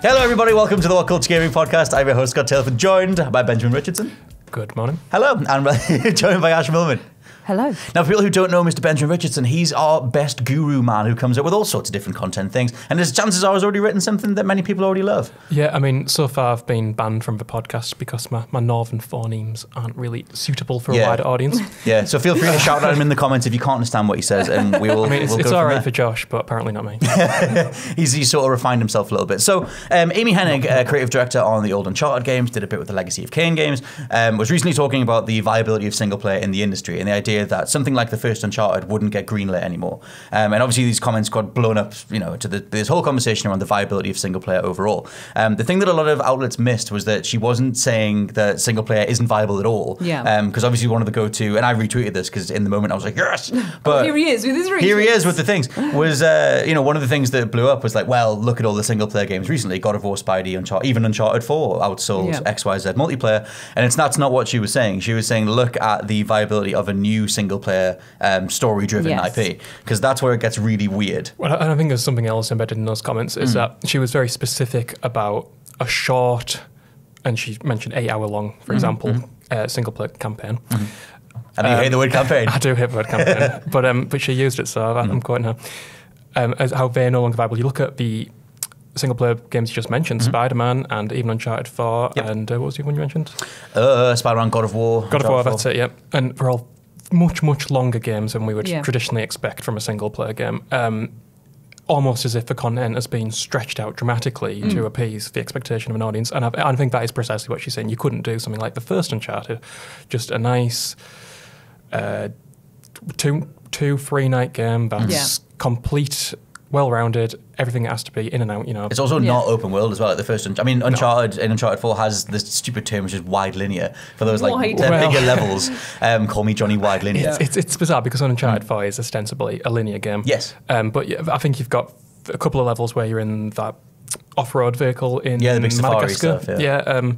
Hello, everybody. Welcome to the WhatCulture Gaming Podcast. I'm your host, Scott Taylor, joined by Benjamin Richardson. Good morning. Hello, and joined by Ash Millman. Hello. Now, for people who don't know Mr. Benjamin Richardson, he's our best guru man who comes up with all sorts of different content things. And his chances are he's already written something that many people already love. Yeah, I mean, so far I've been banned from the podcast because my northern phonemes aren't really suitable for a wider audience. Yeah, so feel free to shout at him in the comments if you can't understand what he says, and we will. I mean, we'll it's go all from right there. for Josh, but apparently not me. He's sort of refined himself a little bit. So, Amy Hennig, creative director on the old Uncharted games, did a bit with the Legacy of Kain games, was recently talking about the viability of single player in the industry and the idea that something like the first Uncharted wouldn't get greenlit anymore. And obviously these comments got blown up, to this whole conversation around the viability of single player overall. The thing that a lot of outlets missed was that she wasn't saying that single player isn't viable at all. Yeah. Because obviously one of the go-to, and I retweeted this because in the moment I was like, yes! But here he is with his retweets. Here he is with the things. Was, one of the things that blew up was like, well, look at all the single player games recently. God of War, Spidey, Uncharted, even Uncharted 4 outsold XYZ multiplayer. And that's not what she was saying. She was saying, look at the viability of a new single player story-driven IP, because that's where it gets really weird. Well, I think there's something else embedded in those comments, is that she was very specific about a short, and she mentioned 8 hour long, for example, single player campaign. And you hate the word campaign. I do hate the word campaign, but she used it, so I'm quoting her. As how they're no longer viable. You look at the single player games you just mentioned, Spider-Man and even Uncharted 4, and what was the one you mentioned? Spider-Man, God of War. God of War, that's it, yeah. And they're all much, much longer games than we would traditionally expect from a single player game. Almost as if the content has been stretched out dramatically to appease the expectation of an audience. And I think that is precisely what she's saying. You couldn't do something like the first Uncharted, just a nice 2-3 night game that's complete, well-rounded, everything it has to be in and out, It's also not open world as well. Like the first, Uncharted in Uncharted 4 has this stupid term which is wide linear for those bigger levels. Call me Johnny Wide Linear. It's bizarre because Uncharted 4 is ostensibly a linear game. Yes. But I think you've got a couple of levels where you're in that off-road vehicle in the big safari Madagascar. stuff.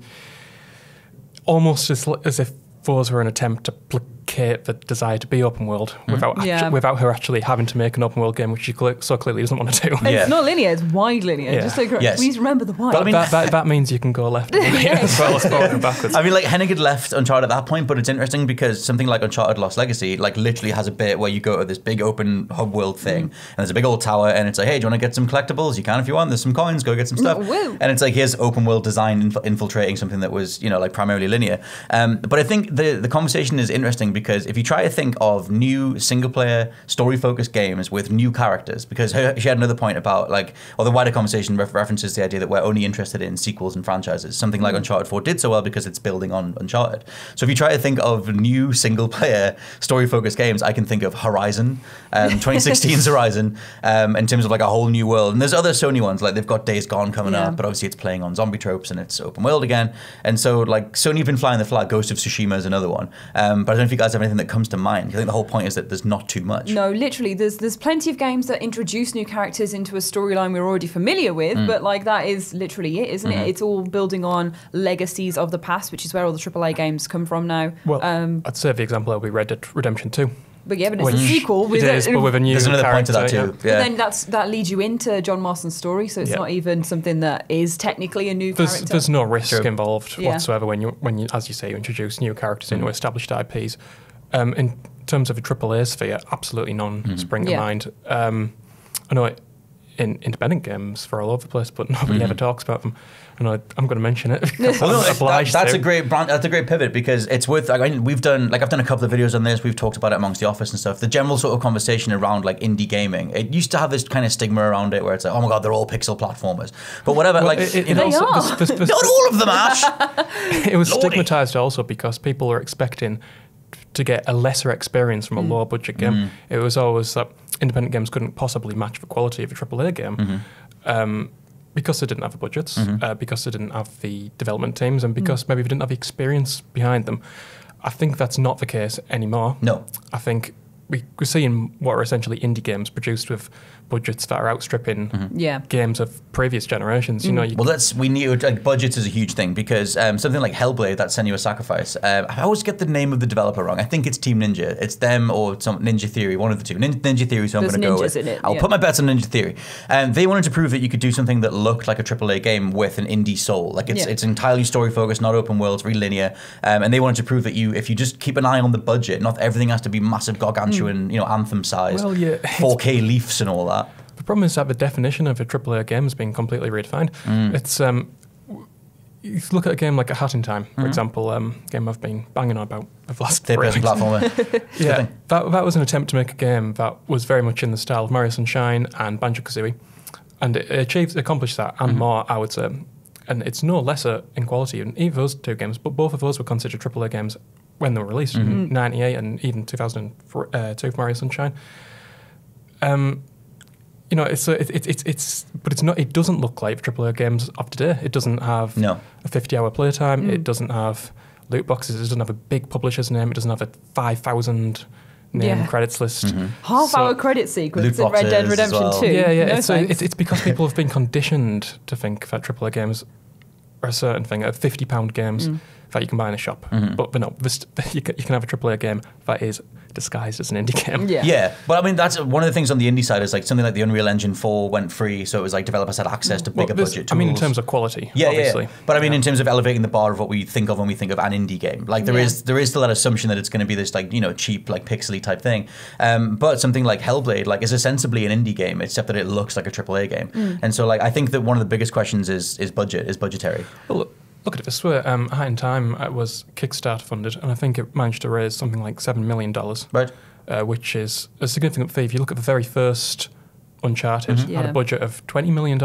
Almost as if those were an attempt to placate the desire to be open world without her actually having to make an open world game, which she so clearly doesn't want to do. It's not linear, it's wide linear. Just so please remember the wide. But that means you can go left and right as well as forward and backwards. I mean, Hennig had left Uncharted at that point, but it's interesting because something like Uncharted Lost Legacy literally has a bit where you go to this big open hub world thing, and there's a big old tower, and it's like, hey, do you want to get some collectibles? You can if you want. There's some coins, go get some stuff. And it's like, here's open world design infiltrating something that was, primarily linear. But I think the conversation is interesting because if you try to think of new single-player, story-focused games with new characters, because she had another point about, the wider conversation references the idea that we're only interested in sequels and franchises. Something like Uncharted 4 did so well because it's building on Uncharted. So if you try to think of new single-player, story-focused games, I can think of Horizon, 2016's Horizon, in terms of a whole new world. And there's other Sony ones, they've got Days Gone coming up, but obviously it's playing on zombie tropes and it's open world again. And so, Sony have been flying the flag. Ghost of Tsushima is another one. But I don't know if you guys have anything that comes to mind. I think the whole point is that there's not too much. No, literally, there's plenty of games that introduce new characters into a storyline we're already familiar with, but that is literally it, isn't it? It's all building on legacies of the past, which is where all the AAA games come from now. Well, I'd say the example would be Red Dead Redemption 2. But it's a sequel with with a new There's another point to that too. But then that leads you into John Marston's story, so it's not even something that is technically a new character. There's no risk involved whatsoever when you, as you say, you introduce new characters into established IPs. In terms of a AAA sphere, absolutely none spring to mind. I know in independent games they're all over the place, but nobody ever talks about them. And I'm going to mention it because I'm obliged that's to. That's a great pivot because it's worth. We've done I've done a couple of videos on this. We've talked about it amongst the office and stuff. The general sort of conversation around indie gaming. It used to have this kind of stigma around it where it's oh my god, they're all pixel platformers. But whatever. They are. Not all of them, Ash. It was stigmatized also because people are expecting to get a lesser experience from a lower budget game. It was always that independent games couldn't possibly match the quality of a AAA game. Because they didn't have the budgets, because they didn't have the development teams, and because maybe they didn't have the experience behind them. I think that's not the case anymore. No. I think we're seeing what are essentially indie games produced with budgets that are outstripping games of previous generations. You know, we need like, budgets is a huge thing because something like Hellblade, that Senua's Sacrifice. I always get the name of the developer wrong. I think it's Team Ninja. It's them or some Ninja Theory, one of the two. Ninja Theory, so I'm going to go with. I'll put my bets on Ninja Theory. They wanted to prove that you could do something that looked like a AAA game with an indie soul. Like it's entirely story focused, not open world, it's very linear. And they wanted to prove that if you just keep an eye on the budget, not everything has to be massive gargantuan, Anthem size, 4K leafs and all that. The problem is that the definition of a AAA game has been completely redefined. It's you look at a game like A Hat in Time, for example, game I've been banging on about for the last 3 weeks. Platformer. That was an attempt to make a game that was very much in the style of Mario Sunshine and Banjo-Kazooie, and it accomplished that and more, I would say. And it's no lesser in quality in either of those two games, but both of those were considered AAA games when they were released in '98 and even 2002 for Mario Sunshine. It doesn't look like AAA games of today. It doesn't have a 50-hour playtime. It doesn't have loot boxes. It doesn't have a big publisher's name. It doesn't have a 5,000 name credits list. Half-hour credit sequence in Red Dead Redemption 2. It's because people have been conditioned to think that AAA games are a certain thing, £50 games that you can buy in a shop. But no, you can have a AAA game that is disguised as an indie game. Yeah, but I mean, that's one of the things on the indie side is like something like the Unreal Engine 4 went free, so it was like developers had access to bigger budget tools. I mean, in terms of quality, obviously. But I mean, in terms of elevating the bar of what we think of when we think of an indie game, like there is still that assumption that it's going to be this like cheap like pixely type thing. But something like Hellblade like is ostensibly an indie game, except that it looks like a AAA game. And so like I think that one of the biggest questions is budgetary. Well, look at it this way. A Hat in Time was Kickstarter funded, and I think it managed to raise something like $7 million. Right. Which is a significant fee. If you look at the very first Uncharted, had a budget of $20 million.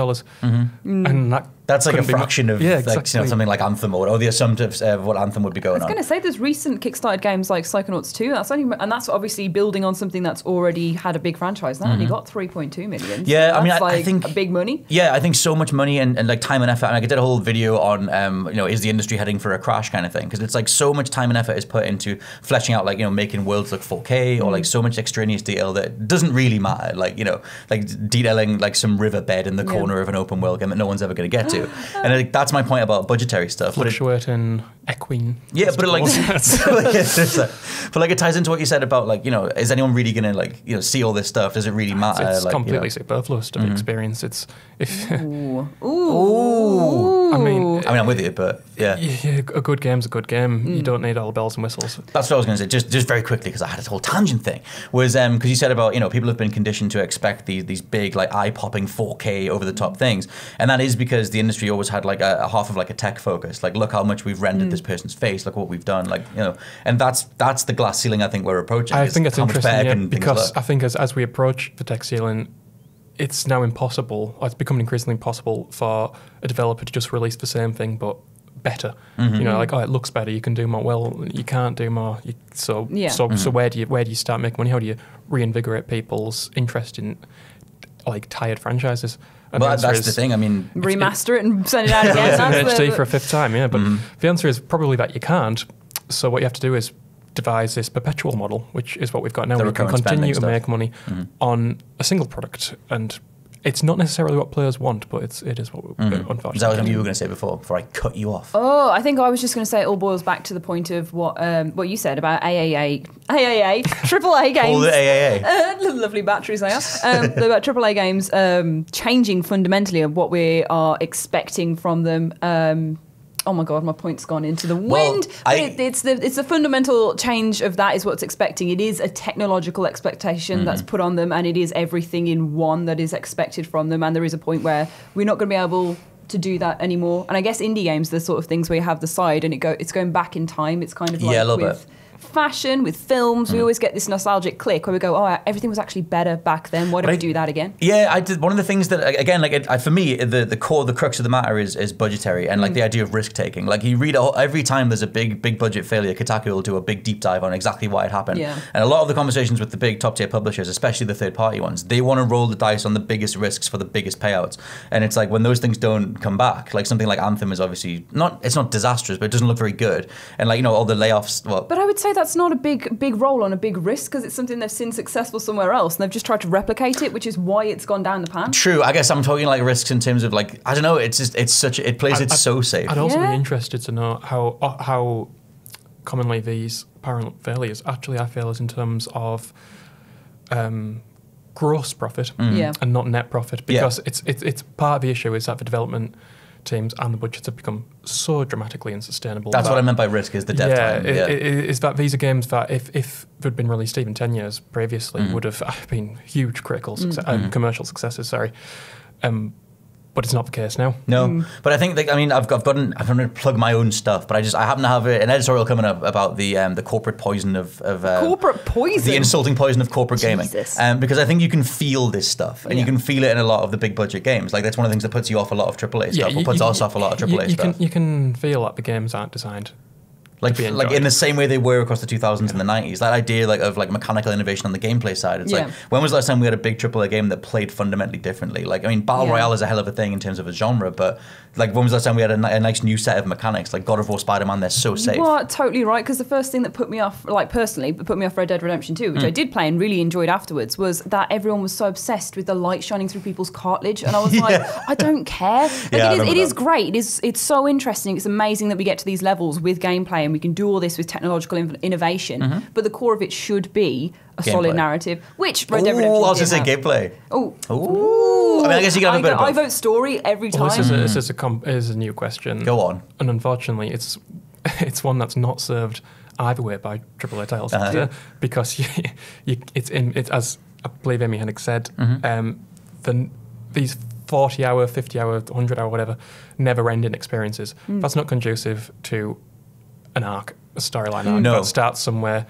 And that's like a fraction of something like Anthem or the assumptives of what Anthem would be going on. I was going to say there's recent Kickstarter games like Psychonauts 2, that's obviously building on something that's already had a big franchise. That only got 3.2 million. Yeah, so I mean, I think a big money. Yeah, I think so much money and like time and effort. I did a whole video on is the industry heading for a crash kind of thing, because it's like so much time and effort is put into fleshing out like making worlds look 4K or like so much extraneous detail that doesn't really matter. Like like detailing like some riverbed in the corner of an open world game that no one's ever going to get to, and that's my point about budgetary stuff. Fluctuating equine. Yeah, but it ties into what you said about like is anyone really going to like see all this stuff? Does it really matter? It's like, completely superfluous to the experience. It's Ooh. I mean, I'm with you, but yeah, a good game's a good game. You don't need all the bells and whistles. That's what I was going to say. Just very quickly, because I had this whole tangent thing. Was because you said about people have been conditioned to expect these big like eye-popping 4K over the top things, and that is because the industry always had like a half of like a tech focus. Like, look how much we've rendered this person's face. Look what we've done. Like and that's the glass ceiling I think we're approaching. I think it's interesting because I think as we approach the tech ceiling, it's now impossible. It's becoming increasingly impossible for a developer to just release the same thing but better. Like it looks better. You can do more. Well, you can't do more. So where do you start making money? How do you reinvigorate people's interest in like tired franchises? And well, that's the thing. I mean, remaster it and send it out again. In HD for a fifth time. Yeah, but the answer is probably that you can't. So what you have to do is devise this perpetual model, which is what we've got now. We can continue to make money on a single product, and it's not necessarily what players want, but it is what unfortunately. Is that what you were going to say before I cut you off? Oh, I think I was just going to say it all boils back to the point of what you said about AAA, AAA games. Call it AAA. Lovely batteries they are. About AAA games changing fundamentally of what we are expecting from them. Oh my God, my point's gone into the wind. It's the fundamental change of that is what's expecting. It is a technological expectation that's put on them, and it is everything in one that is expected from them. And there is a point where we're not going to be able to do that anymore. And I guess indie games, the sort of things where you have the side and it's going back in time. It's kind of like a little bit. Fashion, with films, we always get this nostalgic click where we go, oh, everything was actually better back then. Why don't we do that again? Yeah, I did. One of the things that, again, for me, the core, the crux of the matter is budgetary and like the idea of risk taking. Like you read every time there's a big budget failure, Kotaku will do a big deep dive on exactly why it happened. Yeah. And a lot of the conversations with the big top tier publishers, especially the third party ones, they want to roll the dice on the biggest risks for the biggest payouts. And it's like when those things don't come back, like something like Anthem is obviously it's not disastrous, but it doesn't look very good. And like all the layoffs. But I would say that's not a big role on a big risk because it's something they've seen successful somewhere else and they've just tried to replicate it, which is why it's gone down the pan. True. I guess I'm talking like risks in terms of like, I don't know. It's just it plays it so safe. I'd also be interested to know how commonly these apparent failures actually, I feel, is in terms of gross profit and not net profit, because it's part of the issue is that the development teams and the budgets have become so dramatically unsustainable. That's what I meant by risk, is the dev time. Is that these are games that if they'd been released even 10 years previously would have been huge critical commercial successes, but it's not the case now. No, but I think I'm going to plug my own stuff, but I happen to have an editorial coming up about the corporate poison of corporate poison, the insulting poison of corporate gaming. Because I think you can feel this stuff, and you can feel it in a lot of the big budget games. Like that's one of the things that puts you off a lot of AAA stuff, or puts us off a lot of AAA stuff. You can feel that the games aren't designed. Like in the same way they were across the 2000s and the 90s. That idea of mechanical innovation on the gameplay side. It's like, when was the last time we had a big AAA game that played fundamentally differently? Like, I mean, Battle Royale is a hell of a thing in terms of a genre, but like, when was the last time we had a nice new set of mechanics? Like God of War, Spider-Man, they're so safe. You are totally right, because the first thing that put me off, like personally, put me off Red Dead Redemption 2, which I did play and really enjoyed afterwards, was that everyone was so obsessed with the light shining through people's cartilage, and I was like, I don't care. Like, it is great. It's so interesting. It's amazing that we get to these levels with gameplay and we can do all this with technological innovation, but the core of it should be a solid narrative, which Red Dead Redemption I was going to say gameplay. I mean, I guess you can have a bit of both. I vote story every time. This is a new question. Go on. And unfortunately, it's one that's not served either way by AAA titles, because it's as I believe Amy Hennig said, these 40-hour, 50-hour, 100-hour, whatever, never-ending experiences. That's not conducive to an arc, a storyline arc that starts somewhere,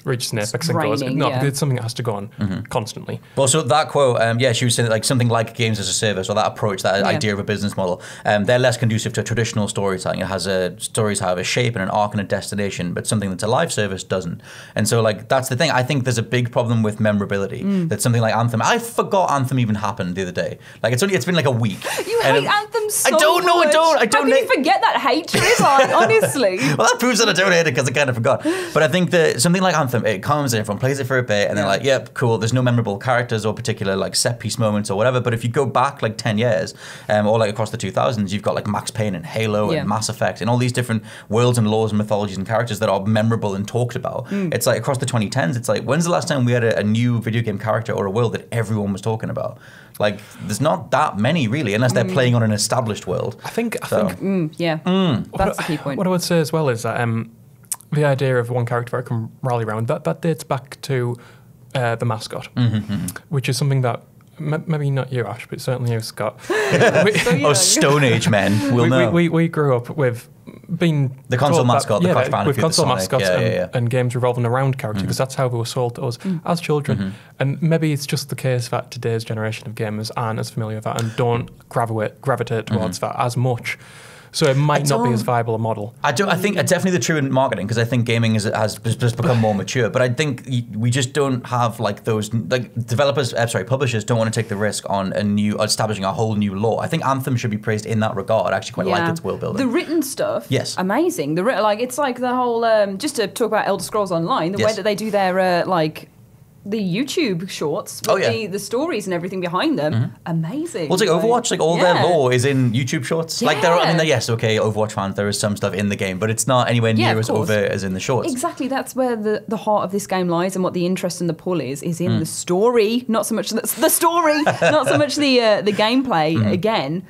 reaches an apex and goes. It's something that has to go on constantly. Well, so that quote, she was saying like something like games as a service, or that approach, that idea of a business model, they're less conducive to traditional storytelling. It has stories have a shape and an arc and a destination, but something that's a live service doesn't. And so like that's the thing. I think there's a big problem with memorability. That something like Anthem, I forgot Anthem even happened the other day. Like it's been like a week. You hate Anthem so much. I don't know. I don't. How can you forget that hatred? Like, honestly. Well, that proves that I don't hate it, because I kind of forgot. But I think that something like Anthem, it comes and everyone plays it for a bit, and they're like, yep, cool, there's no memorable characters or particular like set piece moments or whatever. But if you go back like 10 years, or like across the 2000s, you've got like Max Payne and Halo and Mass Effect and all these different worlds and laws and mythologies and characters that are memorable and talked about. It's like across the 2010s, it's like, when's the last time we had a new video game character or a world that everyone was talking about? Like, there's not that many really, unless they're playing on an established world. I think that's the key point. What I would say as well is that the idea of one character that can rally around, that dates back to the mascot, which is something that maybe not you, Ash, but certainly you, Scott. Stone Age men will know. We grew up with being the console mascot, the Crash Bandicoot, with console mascots and games revolving around characters, because that's how they were sold to us as children. And maybe it's just the case that today's generation of gamers aren't as familiar with that and don't gravitate towards that as much. So it might not be as viable a model. I think it's definitely true in marketing, because I think gaming has just become more mature. But I think we just don't have like those publishers don't want to take the risk on establishing a whole new lore. I think Anthem should be praised in that regard. I actually quite like its world building. The written stuff, amazing. It's like the whole just to talk about Elder Scrolls Online, the way that they do their the YouTube shorts with the stories and everything behind them, amazing. Well, it's like Overwatch, like all their lore is in YouTube shorts. Like Overwatch fans, there is some stuff in the game, but it's not anywhere near as overt as in the shorts. Exactly, that's where the heart of this game lies, and what the interest and the pull is in the story, not so much the story, not so much the gameplay again.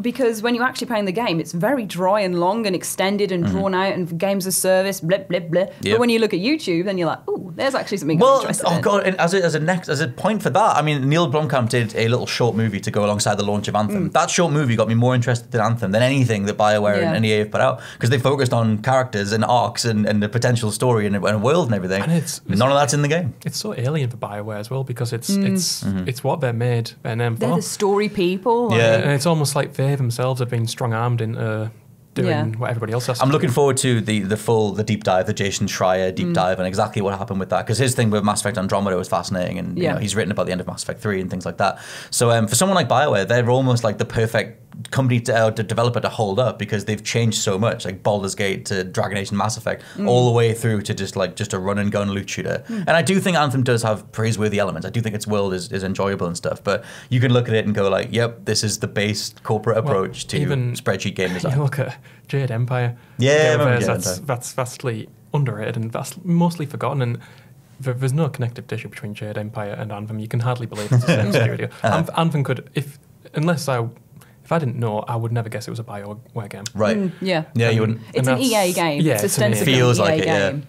Because when you're actually playing the game, it's very dry and long and extended and drawn out and games as service, blah, blah, blah. Yep. But when you look at YouTube, then you're like, oh, there's actually something I'm interested in. God, and as a point for that, I mean, Neil Blomkamp did a little short movie to go alongside the launch of Anthem. That short movie got me more interested in Anthem than anything that BioWare and EA have put out, because they focused on characters and arcs and the potential story and a world and everything. And none of that's in the game. It's so alien for BioWare as well, because it's what they're made their name for. They're the story people. And it's almost like they themselves have been strong-armed into doing what everybody else has to do. I'm looking forward to the deep dive, the Jason Schreier deep dive, and exactly what happened with that, because his thing with Mass Effect Andromeda was fascinating, and you know, he's written about the end of Mass Effect 3 and things like that. So for someone like BioWare, they're almost like the perfect company to developer to hold up because they've changed so much, like Baldur's Gate to Dragon Age and Mass Effect, all the way through to just a run and gun loot shooter. And I do think Anthem does have praiseworthy elements. I do think its world is enjoyable and stuff, but you can look at it and go like, yep, this is the base corporate approach to even spreadsheet game design. You look at Jade Empire. That's vastly underrated and mostly forgotten, and there's no connective tissue between Jade Empire and Anthem. You can hardly believe it's the same studio. Anthem could, if I didn't know, I would never guess it was a BioWare game. Right. Yeah, you wouldn't. It's an EA game. Yeah, it's ostensibly feels an EA like it, game. yeah.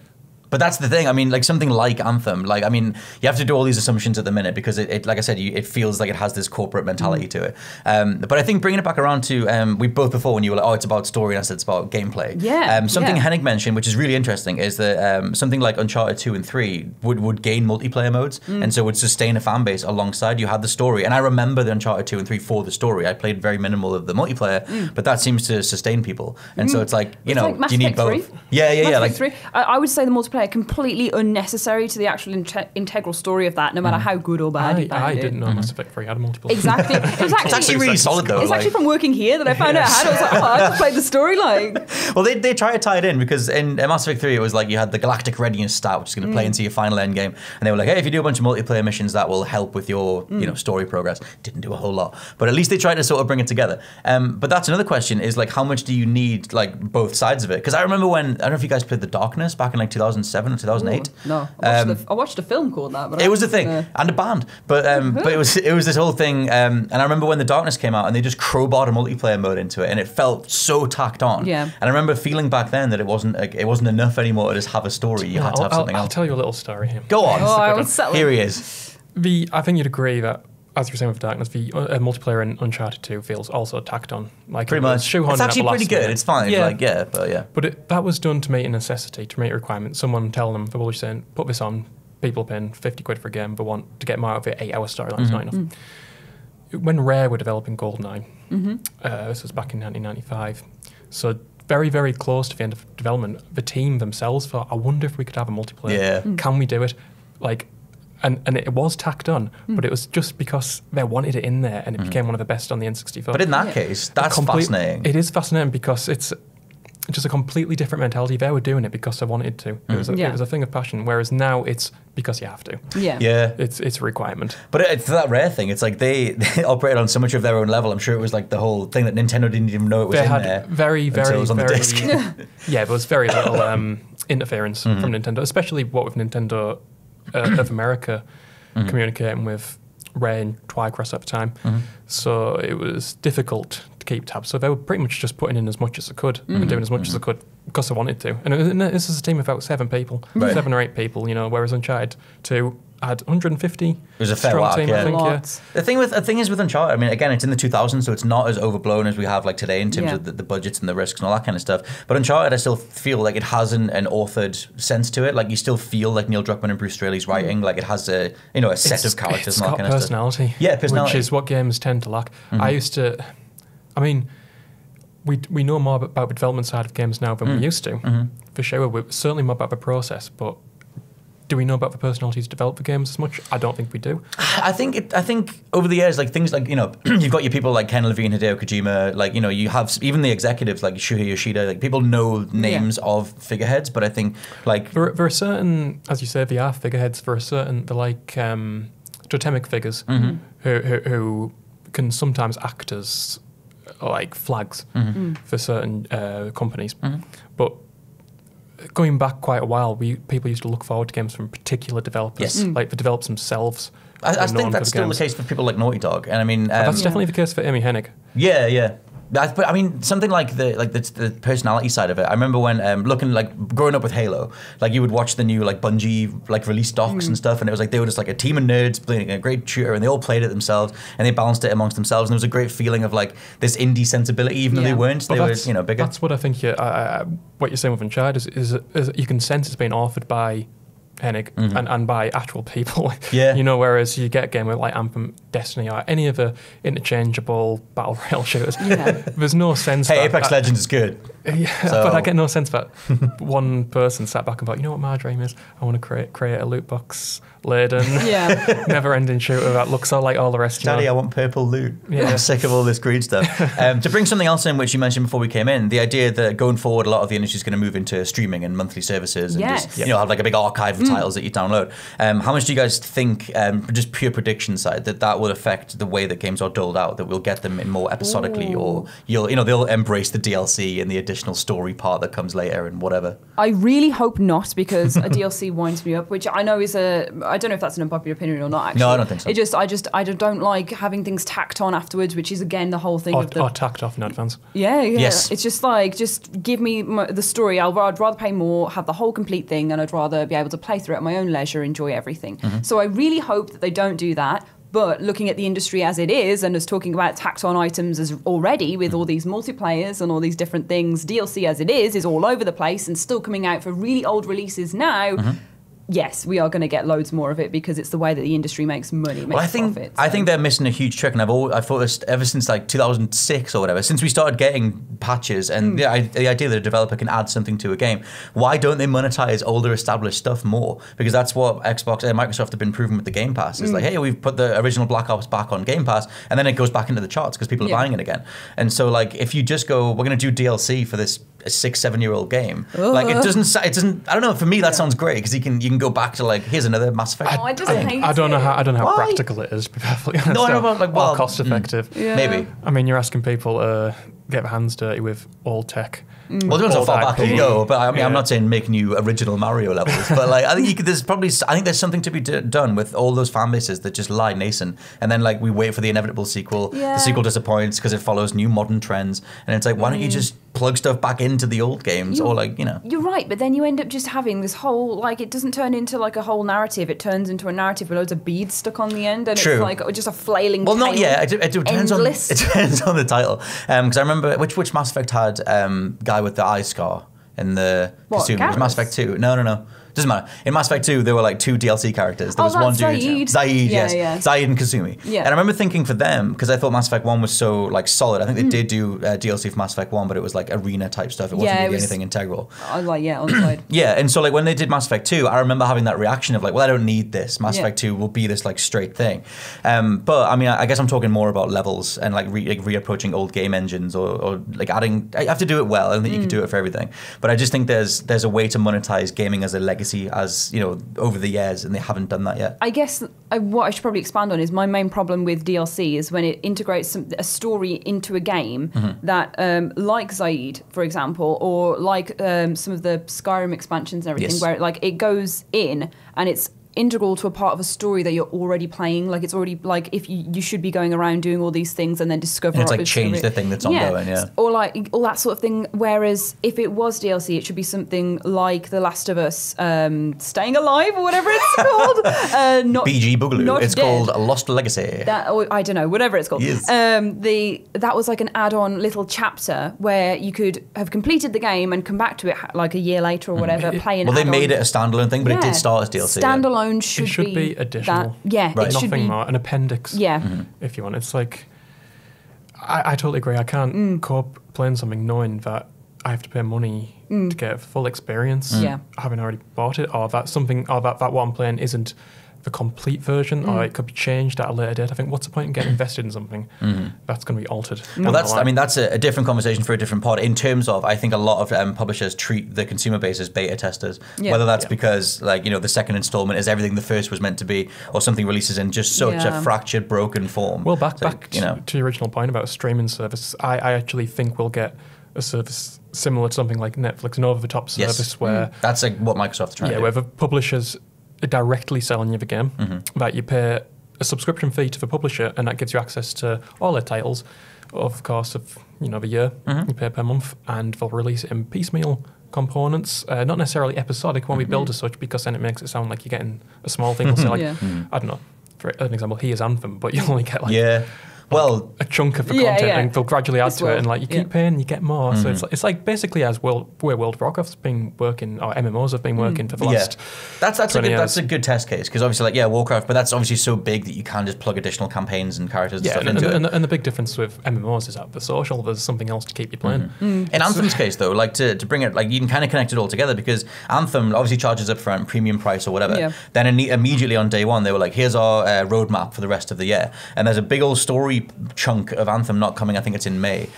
But that's the thing. I mean, like something like Anthem, like, I mean, you have to do all these assumptions at the minute because it like I said, it feels like it has this corporate mentality to it. But I think bringing it back around to, we both before when you were like, oh, it's about story and I said it's about gameplay. Yeah. Something Hennig mentioned, which is really interesting, is that something like Uncharted 2 and 3 would gain multiplayer modes and so would sustain a fan base alongside. You had the story. And I remember the Uncharted 2 and 3 for the story. I played very minimal of the multiplayer, but that seems to sustain people. And so it's like, you know, like do you need both? 3. Yeah. Like 3. I would say the multiplayer completely unnecessary to the actual integral story of that, no matter how good or bad. I didn't know Mass Effect 3 had multiple. Exactly. It's actually really solid though. It's actually from working here that I found out how. I was like, I just played the story like. Well, they try to tie it in because in Mass Effect 3 it was like you had the Galactic Readiness stat, which is going to play into your final end game, and they were like, hey, if you do a bunch of multiplayer missions, that will help with your story progress. Didn't do a whole lot, but at least they tried to sort of bring it together. But that's another question: is like, how much do you need like both sides of it? Because I remember when, I don't know if you guys played The Darkness back in like 2007 or 2008. No, I watched a film called that. But it was a thing and a band, but it was this whole thing. And I remember when The Darkness came out and they just crowbarred a multiplayer mode into it, and it felt so tacked on. Yeah. And I remember feeling back then that it wasn't enough anymore to just have a story. You had to have something else. I'll tell you a little story here. Go on. Here he is. I think you'd agree that, as you were saying with Darkness, the multiplayer in Uncharted 2 feels also tacked on. Like pretty much. It's actually pretty good. It's fine. Yeah. But that was done to meet a necessity, to meet a requirement. Someone telling them, the publisher saying, put this on, people paying 50 quid for a game, but want to get more out of it, 8-hour storyline's not enough. When Rare were developing GoldenEye, this was back in 1995, so very, very close to the end of development, the team themselves thought, I wonder if we could have a multiplayer. Yeah. Can we do it? Like, and it was tacked on, but it was just because they wanted it in there, and it became one of the best on the N64. But in that case, that's fascinating. It is fascinating because it's just a completely different mentality. They were doing it because they wanted to. It was a thing of passion, whereas now it's because you have to. Yeah. It's a requirement. But it's that Rare thing. It's like they operated on so much of their own level. I'm sure it was like the whole thing that Nintendo didn't even know it was in there. Very, very, it was on the disc. There was very little interference from Nintendo, especially what with Nintendo of America communicating with Rare and Twycross at the time. So it was difficult to keep tabs. So they were pretty much just putting in as much as they could and doing as much as they could because they wanted to. And this is a team of about 7 people, 7 or 8 people, whereas Uncharted 2 had 150. It was a fair whack, team, I think, The thing is with Uncharted, I mean, again, it's in the 2000s, so it's not as overblown as we have like today in terms of the budgets and the risks and all that kind of stuff. But Uncharted, I still feel like it has an authored sense to it. Like you still feel like Neil Druckmann and Bruce Straley's writing. Like it has a set of characters and all that kind of stuff. It's got personality. Yeah, personality. Which is what games tend to lack. We know more about the development side of games now than we used to. For sure, we're certainly more about the process, but do we know about the personalities to develop the games as much? I don't think we do. I think over the years, like things like, you've got your people like Ken Levine, Hideo Kojima, like, you have even the executives like Shuhei Yoshida, like people know names of figureheads, but I think like... There are certain, as you say, they are figureheads, they're like totemic figures who can sometimes act as like flags for certain companies. But going back quite a while, people used to look forward to games from particular developers, like the developers themselves. I think that's still the case for people like Naughty Dog, and I mean that's definitely the case for Amy Hennig. Yeah. But I mean, something like the personality side of it. I remember when growing up with Halo, like you would watch the new like Bungie like release docs and stuff, and it was like they were just like a team of nerds playing a great shooter, and they all played it themselves, and they balanced it amongst themselves, and there was a great feeling of like this indie sensibility, even though they weren't. They were bigger. That's what I think. What you're saying with Uncharted is you can sense it's being authored by Hennig and by actual people. Yeah. Whereas you get a game with like Anthem, Destiny or any of the interchangeable battle royale shooters. There's no sense. Hey, Apex Legends is good. But I get no sense that one person sat back and thought, you know what my dream is? I want to create a loot box laden, never-ending shooter that looks all like all the rest. Daddy, I want purple loot. I'm sick of all this green stuff. To bring something else in, which you mentioned before we came in, the idea that going forward, a lot of the industry is going to move into streaming and monthly services, and just have like a big archive of titles that you download. How much do you guys think, just pure prediction side, that will affect the way that games are doled out? That we'll get them in more episodically, or they'll embrace the DLC and the additional story part that comes later and whatever. I really hope not, because a DLC winds me up, which I know is I don't know if that's an unpopular opinion or not, actually. No, I don't think so. I don't like having things tacked on afterwards, which is, again, the whole thing or tacked off in advance. Yeah. Yes. It's just like, just give me the story. I'd rather pay more, have the whole complete thing, and I'd rather be able to play through it at my own leisure, enjoy everything. So I really hope that they don't do that. But looking at the industry as it is, and us talking about tacked on items as already with all these multiplayers and all these different things, DLC as it is all over the place and still coming out for really old releases now. Yes, we are going to get loads more of it, because it's the way that the industry makes money, profit. I think they're missing a huge trick, and I've thought this ever since like 2006 or whatever, since we started getting patches and the idea that a developer can add something to a game. Why don't they monetize older established stuff more? Because that's what Xbox and Microsoft have been proving with the Game Pass. It's like, hey, we've put the original Black Ops back on Game Pass, and then it goes back into the charts because people are buying it again. And so, like, if you just go, we're going to do DLC for this a 6-7-year-old game, like it doesn't. I don't know. For me, that sounds great, because you can go back to like, here's another Mass Effect. I don't know how practical it is, to be perfectly honest. No, I don't know, like, well, cost effective. Maybe. I mean, you're asking people get their hands dirty with old tech. Well, it depends how far back you go, but I mean, I'm not saying make new original Mario levels, but like, I think there's something to be done with all those fan bases that just lie nascent, and then like we wait for the inevitable sequel. The sequel disappoints because it follows new modern trends, and it's like, why don't you just plug stuff back into the old games, or like, You're right, but then you end up just having this whole, like, it doesn't turn into like a whole narrative. It turns into a narrative with loads of beads stuck on the end, and it's like just a flailing. Well, not yet. It depends on the title. Because I remember which Mass Effect had guy with the eye scar in the Kasumi. It was Mass Effect 2. No. Doesn't matter. In Mass Effect 2, there were like 2 DLC characters. There was one dude. Zaid, yes. Zaid and Kasumi. Yeah. And I remember thinking for them, because I thought Mass Effect 1 was so like solid. I think they did do DLC for Mass Effect 1, but it was like arena type stuff. It wasn't really anything integral. On the side. Yeah, and so like when they did Mass Effect 2, I remember having that reaction of like, well, I don't need this. Mass Effect 2 will be this like straight thing. But I mean, I guess I'm talking more about levels and like reapproaching old game engines, or like adding. I have to do it well. I don't think you can do it for everything. But I just think there's a way to monetize gaming as a legacy, as over the years, and they haven't done that yet. I guess what I should probably expand on is my main problem with DLC is when it integrates a story into a game that, like Zaid, for example, or like some of the Skyrim expansions and everything, where like it goes in and it's integral to a part of a story that you're already playing. Like, it's already like, if you should be going around doing all these things and then discover, and it's like change the thing that's ongoing, or like all that sort of thing. Whereas if it was DLC, it should be something like The Last of Us, Staying Alive, or whatever it's called. Not BG Boogaloo. Not it's dead. Called A Lost Legacy. I don't know, whatever it's called. Yes. That was like an add-on little chapter where you could have completed the game and come back to it like a year later or whatever, play an add-on. They made it a standalone thing, but it did start as DLC. Standalone should be additional. Right. It should be more an appendix. If you want. It's like, I totally agree. I can't cope playing something knowing that I have to pay money to get a full experience, having already bought it, or that something, or that what I'm playing isn't the complete version, or it could be changed at a later date. I think, what's the point in getting invested in something that's going to be altered? Well, that's a different conversation for a different pod. In terms of, I think a lot of publishers treat the consumer base as beta testers, whether that's because the second installment is everything the first was meant to be, or something releases in just such a fractured, broken form. Well, back to your original point about a streaming service, I actually think we'll get a service similar to something like Netflix, an over-the-top service where that's like what Microsoft's trying to do. Where the publishers directly selling you the game, that you pay a subscription fee to the publisher, and that gives you access to all their titles over the course of the year. You pay per month, and they'll release it in piecemeal components, not necessarily episodic when we build as such, because then it makes it sound like you're getting a small thing. They'll say like, I don't know, for an example, here's Anthem, but you only get like a chunk of the content, and they'll gradually add to it, and like you keep paying, you get more. So it's like basically as where World of Warcraft's been working, or MMOs have been working for the last. That's a good test case, because obviously Warcraft, but that's obviously so big that you can't just plug additional campaigns and characters and stuff into it. And the big difference with MMOs is that the social, there's something else to keep you playing. In Anthem's case though, like to bring it, like you can kind of connect it all together, because Anthem obviously charges up front premium price or whatever. Then immediately on day one they were like, here's our roadmap for the rest of the year, and there's a big old story chunk of Anthem not coming, I think it's in May,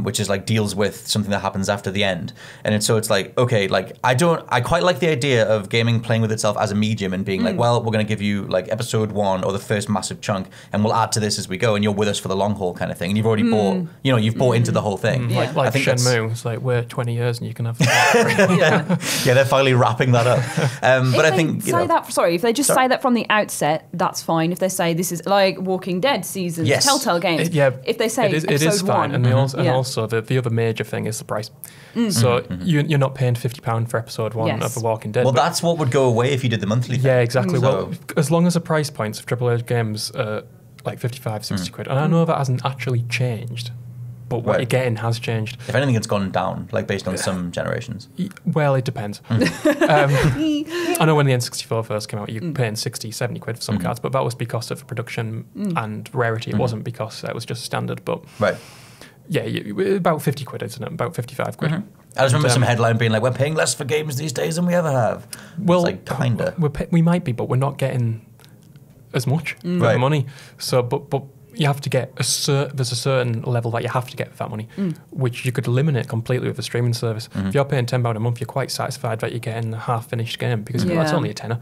which is like deals with something that happens after the end. And it's like, okay, like I quite like the idea of gaming playing with itself as a medium and being like, well, we're going to give you like episode 1 or the first massive chunk, and we'll add to this as we go, and you're with us for the long haul kind of thing, and you've already bought, you've bought into the whole thing. Like I think Shenmue, it's like, wait 20 years and you can have they're finally wrapping that up. But I think if they just say that from the outset, that's fine. If they say this is like Walking Dead seasons, Telltale games, if they say it is fine. And also the other major thing is the price. So you're not paying £50 for episode 1 of The Walking Dead. Well, that's what would go away if you did the monthly thing. Yeah, exactly. Well, as long as the price points of AAA games are like 55, 60 quid, and I know that hasn't actually changed, but what you're getting has changed. If anything, it's gone down, like based on some generations. Well, it depends. I know when the N64 first came out, you were paying 60, 70 quid for some cards, but that was because of production and rarity. It wasn't because it was just standard. But about 50 quid, isn't it? About 55 quid. I just remember some headline being like, we're paying less for games these days than we ever have. Well, it's like, kinda. We might be, but we're not getting as much for the money. So, but you have to get there's a certain level that you have to get for that money, which you could eliminate completely with a streaming service. If you're paying £10 a month, you're quite satisfied that you're getting a half-finished game, because that's only a tenner.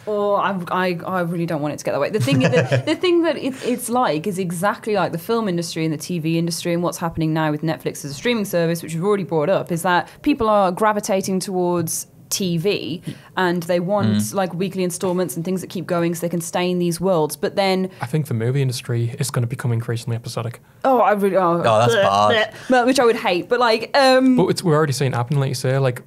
Oh, I really don't want it to get that way. The thing that it's like is exactly like the film industry and the TV industry, and what's happening now with Netflix as a streaming service, which we've already brought up, is that people are gravitating towards TV, and they want like weekly installments and things that keep going so they can stay in these worlds. But then I think the movie industry is going to become increasingly episodic. That's bad. Which I would hate. But like, but we're already seeing it happen, like you say, like.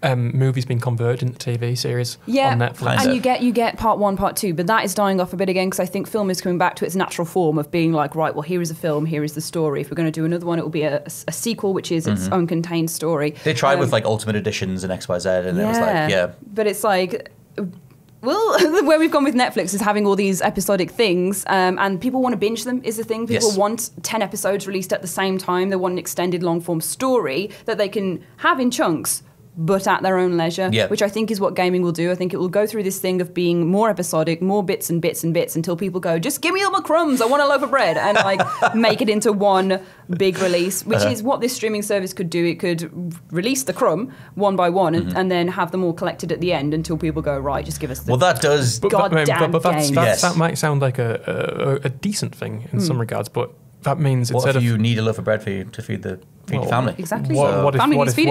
Movies being converted into TV series on Netflix. And you get part 1, part 2, but that is dying off a bit again, because I think film is coming back to its natural form of being like, right, well, here is a film, here is the story. If we're going to do another one, it will be a sequel, which is its own contained story. They tried with like Ultimate Editions and XYZ, and it was like, But it's like, well, where we've gone with Netflix is having all these episodic things, and people want to binge them, is the thing. People want 10 episodes released at the same time. They want an extended long-form story that they can have in chunks, but at their own leisure, which I think is what gaming will do. I think it will go through this thing of being more episodic, more bits and bits and bits, until people go, just give me all my crumbs, I want a loaf of bread, and like make it into one big release, which is what this streaming service could do. It could release the crumb one by one, and then have them all collected at the end until people go, right, just give us the that might sound like a decent thing in some regards, but that means instead of you need a loaf of bread to feed your family. Exactly. What if you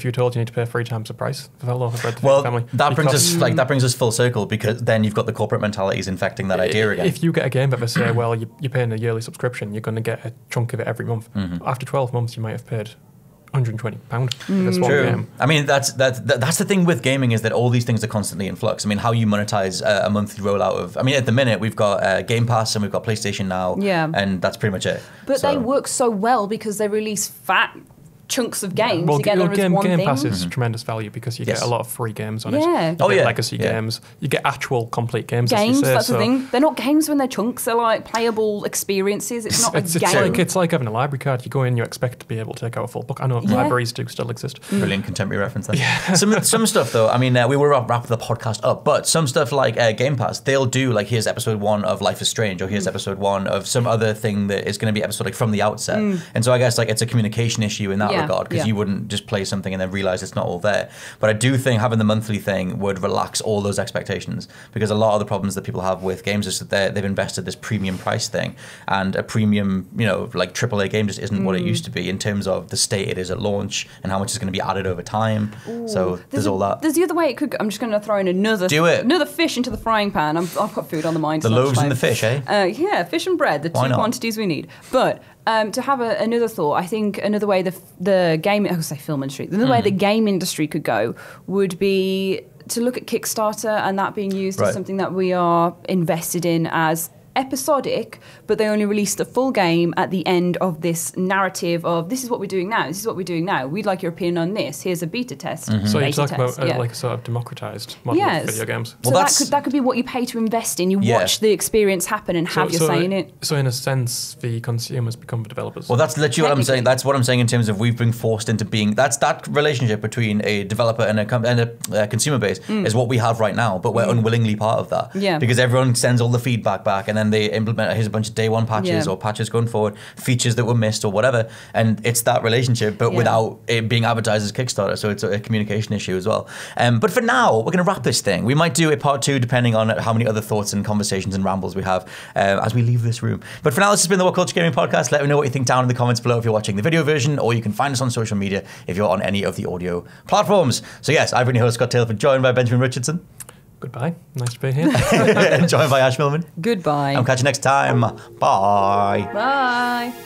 were told you need to pay 3 times the price for that loaf of bread to feed your family? That brings us full circle, because then you've got the corporate mentalities infecting that idea again. If you get a game that they say, well, you're paying a yearly subscription, you're going to get a chunk of it every month. After 12 months, you might have paid £120 for this one game. I mean, that's the thing with gaming, is that all these things are constantly in flux. I mean, how you monetize a monthly rollout of... I mean, at the minute, we've got Game Pass and we've got PlayStation Now, and that's pretty much it. But they work so well because they release fat chunks of games together as one thing. Game Pass is tremendous value, because you get a lot of free games on it. You get legacy games. You get actual complete games. That's the thing. They're not games when they're chunks. They're like playable experiences. It's not a game. It's like having a library card. You go in, you expect to be able to take out a full book. I know libraries do still exist. Brilliant contemporary reference there. Some stuff though, I mean, we will wrap the podcast up, but some stuff like Game Pass, they'll do like, here's episode 1 of Life is Strange, or here's episode 1 of some other thing that is going to be episodic from the outset. And so I guess like it's a communication issue in that regard, because you wouldn't just play something and then realize it's not all there. But I do think having the monthly thing would relax all those expectations, because a lot of the problems that people have with games is that they've invested this premium price thing, and a premium, like AAA game just isn't what it used to be in terms of the state it is at launch and how much is going to be added over time. So there's all that. There's the other way it could go. I'm just going to throw in another fish into the frying pan. I've got food on the mind. The loaves and the fish, eh? Fish and bread, the two quantities we need. But to have another thought, I think another way the game, I would say film industry, another way the game industry could go would be to look at Kickstarter, and that being used as something that we are invested in as episodic, but they only released the full game at the end of this narrative of this is what we're doing now, this is what we're doing now. We'd like your opinion on this. Here's a beta test. So you're talking about like a sort of democratized model of video games. So that could be what you pay to invest in. You watch the experience happen and have your say in it. So in a sense, the consumers become the developers. Well, that's literally what I'm saying. That's what I'm saying in terms of we've been forced into being. That's that relationship between a developer and a consumer base is what we have right now, but we're unwillingly part of that. Yeah. Because everyone sends all the feedback back, and then they implement here's a bunch of day one patches or patches going forward, features that were missed or whatever, and it's that relationship, but without it being advertised as Kickstarter. So it's a communication issue as well. But for now, we're going to wrap this thing. We might do a part 2 depending on how many other thoughts and conversations and rambles we have as we leave this room. But for now, this has been the WhatCulture Gaming Podcast. Let me know what you think down in the comments below if you're watching the video version, or you can find us on social media if you're on any of the audio platforms. So yes, I've been your host, Scott Taylor, joined by Benjamin Richardson. Goodbye. Nice to be here. Joined by Ash Millman. Goodbye. I'll catch you next time. Bye. Bye.